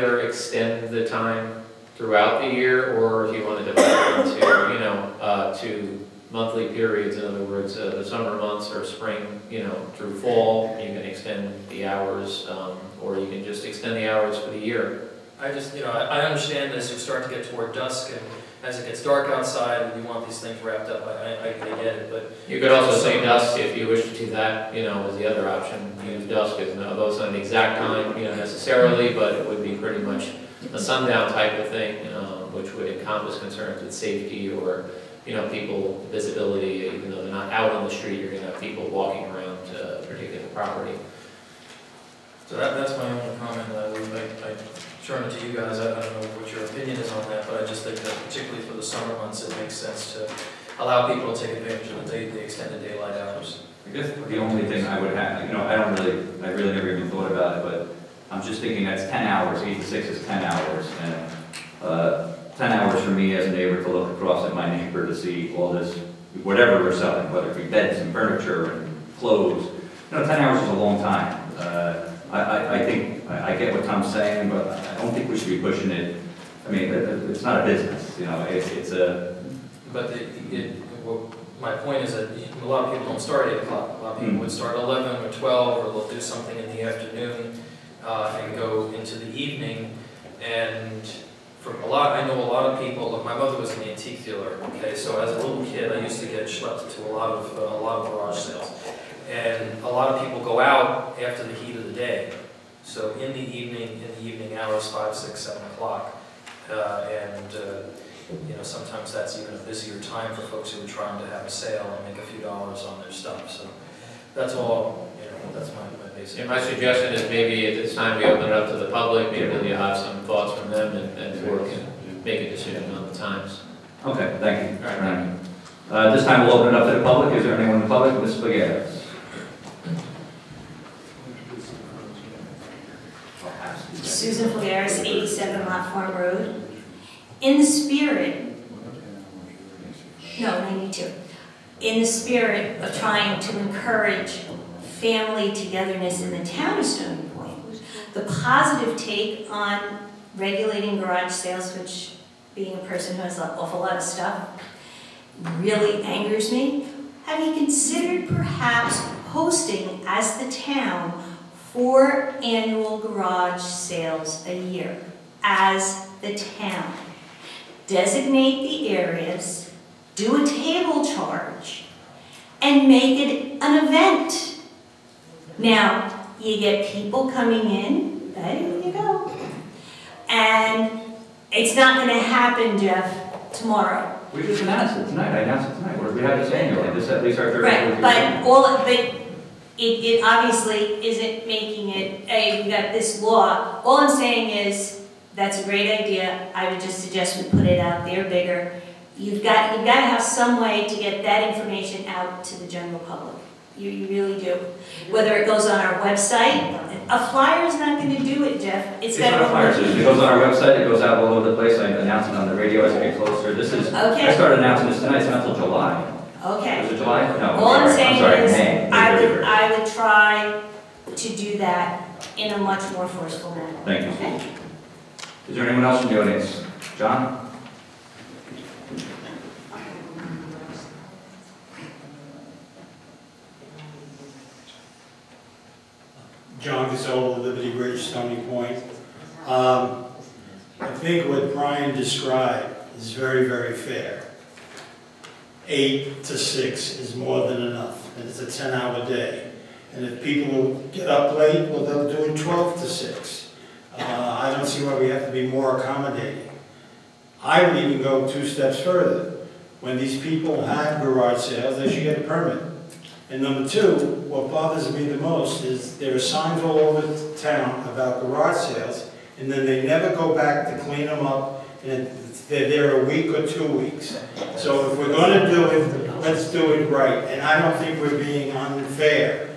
either extend the time throughout the year, or if you want to divide it into, to monthly periods. In other words, the summer months or spring, through fall, you can extend the hours, or you can just extend the hours for the year. I just, I understand as you start to get toward dusk and as it gets dark outside and you want these things wrapped up, I get it, but... You could also say dusk if you wish to do that, as the other option. Use dusk, although it's not an exact time, necessarily, but it would be pretty much a sundown type of thing, which would encompass concerns with safety or, people visibility. Even though they're not out on the street, you're going to have people walking around a particular property. So that's my only comment. I turn it to you guys. I don't know what your opinion is on that, but I just think that particularly for the summer months, it makes sense to allow people to take advantage of the extended daylight hours. I guess the only thing I would have, I really never even thought about it, but I'm just thinking that's 10 hours. 8 to 6 is 10 hours, and 10 hours for me as a neighbor to look across at my neighbor to see all this, whatever we're selling, whether it be beds and furniture and clothes. 10 hours is a long time. I think, I get what Tom's saying, but I don't think we should be pushing it. I mean, it's not a business, it's a... But my point is that a lot of people don't start at 8 o'clock. A lot of people would start at 11 or 12, or they'll do something in the afternoon and go into the evening. And for I know a lot of people, look, my mother was an antique dealer, okay, so as a little kid I used to get schlepped to a lot of garage sales. And a lot of people go out after the heat of the day. So in the evening hours, 5, 6, 7 o'clock. Sometimes that's even a busier time for folks who are trying to have a sale and make a few dollars on their stuff. So that's all, that's my basic. My suggestion is maybe at this time we open it up to the public, maybe you'll have some thoughts from them, and the board can make a decision on the times. Okay, thank you. All right. This time we'll open it up to the public. Is there anyone in the public? Ms. Figueres. Susan Figueres, 87 Lot Farm Road. In the spirit, 92. In the spirit of trying to encourage family togetherness in the town of Stony Point, the positive take on regulating garage sales, which being a person who has an awful lot of stuff, really angers me. Have you considered perhaps hosting as the town 4 annual garage sales a year as the town? Designate the areas, do a table charge, and make it an event. Now, you get people coming in, there you go. And it's not going to happen, Jeff, tomorrow. We just announced it tonight. I announced it tonight. We have this annually. This is at least our third. Right, but it obviously isn't making it, hey, we got this law. All I'm saying is, that's a great idea. I would just suggest we put it out there bigger. You've got to have some way to get that information out to the general public. You really do. Whether it goes on our website, a flyer is not going to do it, Jeff. It's not a flyer. So it goes on our website. It goes out all over the place. I announce it on the radio as I get closer. This is. Okay. I started announcing this tonight. It's not until July. Okay. Was it July? No. All I'm saying is, May. I would try to do that in a much more forceful manner. Thank you. Okay? Is there anyone else in the audience? John? John Gasola, Liberty Bridge, Stony Point. I think what Brian described is very, very fair. 8 to 6 is more than enough, and it's a 10-hour day. And if people get up late, well, they'll do it 12 to 6. I don't see why we have to be more accommodating. I would even go 2 steps further. When these people have garage sales, they should get a permit. And number 2, what bothers me the most is there are signs all over town about garage sales, and then they never go back to clean them up, and they're there a week or 2 weeks. So if we're going to do it, let's do it right. And I don't think we're being unfair.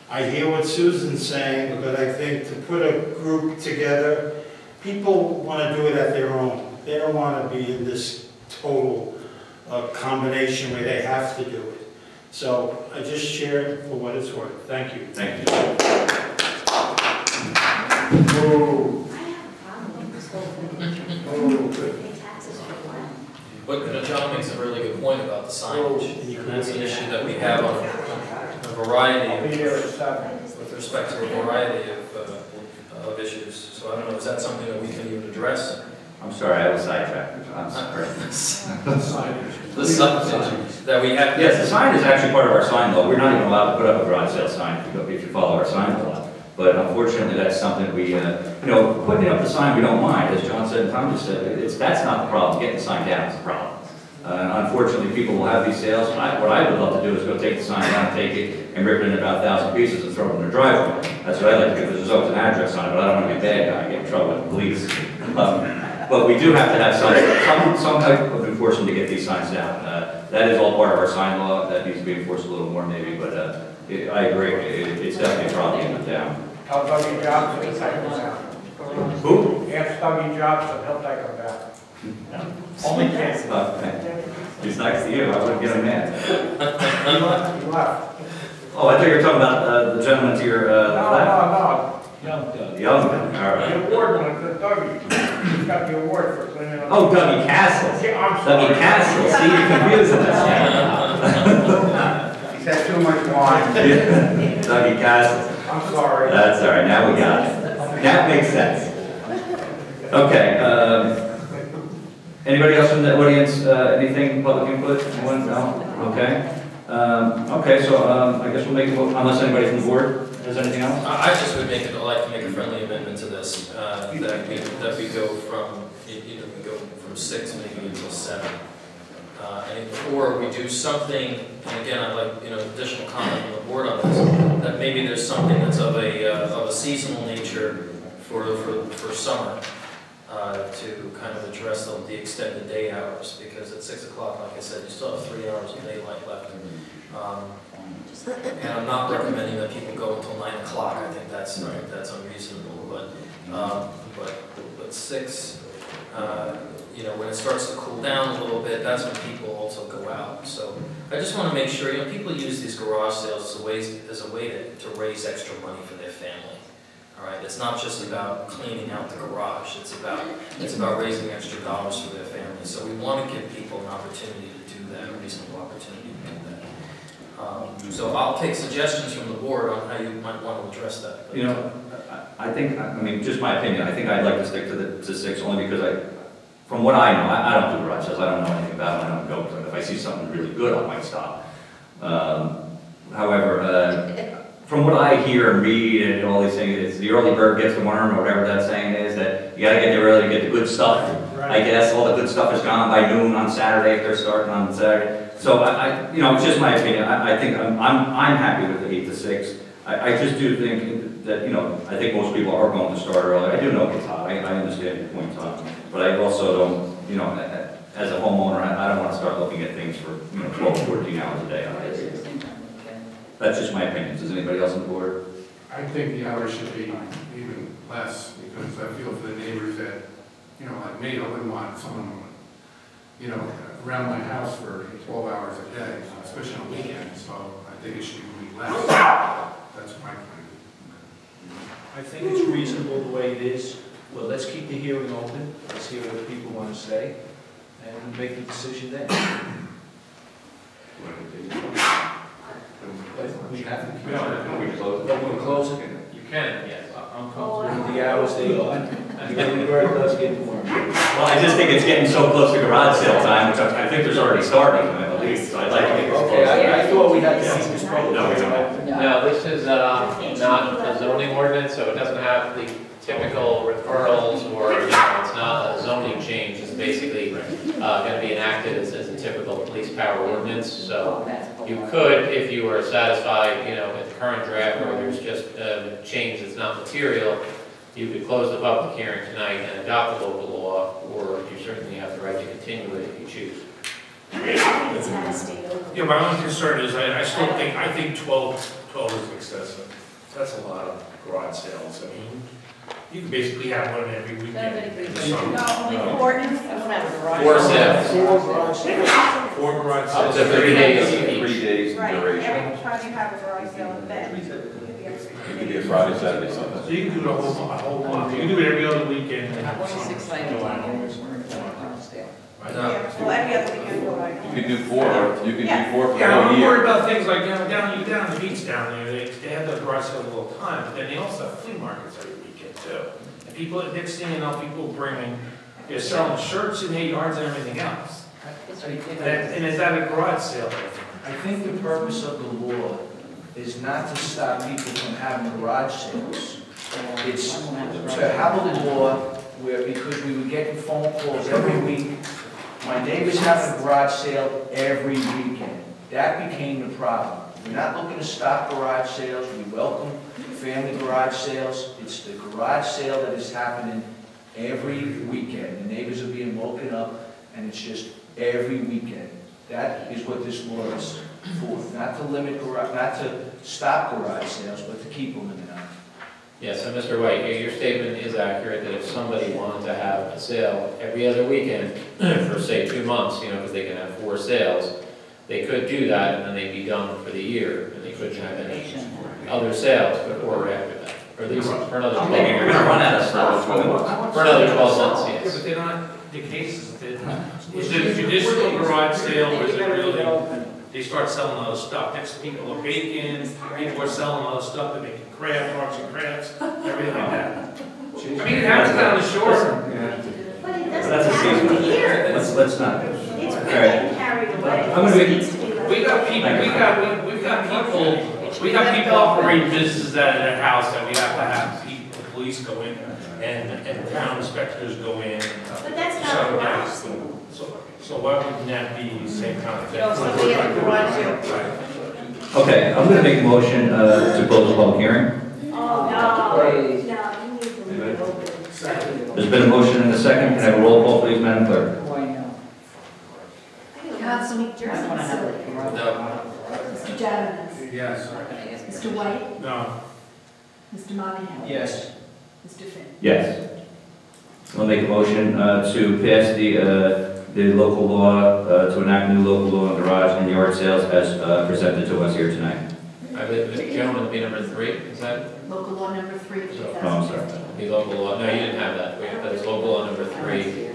I hear what Susan's saying, but I think to put a group together, people want to do it at their own. They don't want to be in this total combination where they have to do it. So I just share it for what it's worth. Thank you. Thank you. I have a problem But John makes a really good point about the signage, and that's an issue that we have on a variety with respect to a variety of issues. So I don't know, is that something that we can even address? I'm sorry, I was sidetracked. I'm sorry. The signage that we have. Yes, the sign is actually part of our sign law. We're not even allowed to put up a garage sale sign if you follow our sign law. But unfortunately, that's something we, putting up the sign we don't mind, as John said and Tom just said, that's not the problem. Getting the sign down is the problem. Unfortunately, people will have these sales. What I would love to do is go take the sign down, take it, and rip it into about 1,000 pieces and throw it in their driveway. That's what I like to do, because there's always an address on it, but I don't want to be a bad guy and get in trouble with the police. But we do have to have some type of enforcement to get these signs down. That is all part of our sign law. That needs to be enforced a little more maybe, but I agree. It's definitely a problem to get them down. Tell Dougie Jobs to take them down. Who? Ask Dougie Jobs to help take them down. Only can. He's next to you. I wouldn't get him mad. He left. Oh, I thought you were talking about the gentleman to your left. No. Young Doug. All right. The award went to Dougie. He's got the award for cleaning up. Oh, Dougie Castle. Yeah, I'm sorry. Dougie Castle. See, you're confusing us. He's had too much wine. Dougie Castle. I'm sorry. That's all right. Now we got it. That makes sense. Okay. Anybody else from the audience? Anything public input? Anyone? No. Okay. Okay. So I guess we'll make a vote unless anybody from the board has anything else. I just would like to make a friendly amendment to this, that we go from, we go from 6 maybe until 7. Or we do something, and again, I'd like, additional comment from the board on this, that maybe there's something that's of a seasonal nature for summer, to kind of address the extended day hours, because at 6 o'clock, like I said, you still have 3 hours of daylight left. And I'm not recommending that people go until 9 o'clock. I think that's unreasonable. But 6, when it starts to cool down a little bit, that's when people also go out. So I just want to make sure, people use these garage sales as a way to raise extra money for their family. All right, it's not just about cleaning out the garage. It's about raising extra dollars for their family. So we want to give people an opportunity to do that, a reasonable opportunity to do that. So I'll take suggestions from the board on how you might want to address that. I think, just my opinion, I think I'd like to stick to 6 only because from what I know, I don't do garage sales, I don't know anything about it, I don't go to it. If I see something really good, I might stop. However, from what I hear and read and all these things, it's the early bird gets the worm, or whatever that saying is, that you gotta get there early to get the good stuff. Right. I guess all the good stuff is gone by noon on Saturday if they're starting on Saturday. So it's just my opinion. I think I'm happy with the 8 to 6. I just do think that, I think most people are going to start early. I do know it's hot. I understand your point, Tom. But I also don't, as a homeowner, I don't want to start looking at things for, 12, 14 hours a day. That's just my opinion. Does anybody else on the board? I think the hours should be even less, because I feel for the neighbors that, like me, I wouldn't want someone, around my house for 12 hours a day, especially on weekends, so I think it should be less. That's my point. I think it's reasonable the way it is. Well, let's keep the hearing open, let's hear what people want to say, and make the decision then. We have to. We'll close it. You can, yes. I'm comfortable with the hours they are. The bird does get warm. Well, I just think it's getting so close to garage sale time, which I think there's already starting, I believe, so I'd like to get this close. Okay, I thought we had to see this problem. No, we don't. No, this is not a zoning ordinance, so it doesn't have the typical referrals or, it's not a zoning change. It's basically going to be enacted as a typical police power ordinance. So you could, if you were satisfied, with the current draft, or there's just a change that's not material, you could close the public hearing tonight and adopt the local law, or you certainly have the right to continue it if you choose. It's not a state law. Yeah, my only concern is I think 12 is excessive. That's a lot of garage sales. I mean, you can basically have one every weekend. in the summer. No, Four sales. 4 garage Up sales. to 3 days each. 3 days in Right, duration. every time you have a garage sale event. It could be a Friday, Saturday, Sunday. So you can do it a whole month. You can do it every other weekend. 26 July. Yeah, well, every other weekend, you're right. You could do 4, you could do Yeah. 4 for the Yeah, whole I'm year. worried about things like, down the beach down there, they have their garage sales all the time, but then they also have flea markets every weekend too. And people, next thing you know, people bringing, they're selling shirts in their yards and everything else. And is that a garage sale? I think the purpose of the law is not to stop people from having garage sales. It's to have a law where, because we were getting phone calls every week, my neighbor's having a garage sale every weekend. That became the problem. We're not looking to stop garage sales. We welcome family garage sales. It's the garage sale that is happening every weekend. The neighbors are being woken up, and it's just every weekend. That is what this law is for. Not to limit garage, not to stop garage sales, but to keep them in the house. Yeah, so Mr. White, your statement is accurate that if somebody wanted to have a sale every other weekend for, say, 2 months, because they can have 4 sales, they could do that and then they'd be done for the year, and they couldn't have any other sales before or after that, or at least for another 12 months. You're gonna run out of stuff. For another 12 months, Yeah, yes. but they're not the cases that, is it a traditional garage sale, or is it really, they start selling other stuff? Next people are baking, people are selling other stuff, they're making crafts, arts and crafts, everything like that. I mean, it happens down the shore. But it That's a doesn't happen season. here. Let's not. It's All right. getting carried away. I'm gonna It be- needs to be left. We got people, we got people operating businesses out of their house that we have to have people, police go in, and town inspectors go in. But that's not shut a it down. garage sale. So why wouldn't that be the same kind of thing? No, somebody at the garage sale. Right. Okay, I'm gonna make a motion to close the public hearing. Oh, no, you need to leave it open. There's been a motion and a second. Can I have a roll call, please, Madam Clerk? Councilman Jersey. No. Mr. Jennings. Yes. Mr. White. No. Mr. Monahan. Yes. Mr. Finn. Yes. I'll make a motion to pass the local law, to enact new local law on garage and yard sales as presented to us here tonight. I believe the gentleman be number 3, is that? Local law number 3 of So- Oh, I'm sorry. 2015. The local law, no, you didn't have that, but it's local law number 3,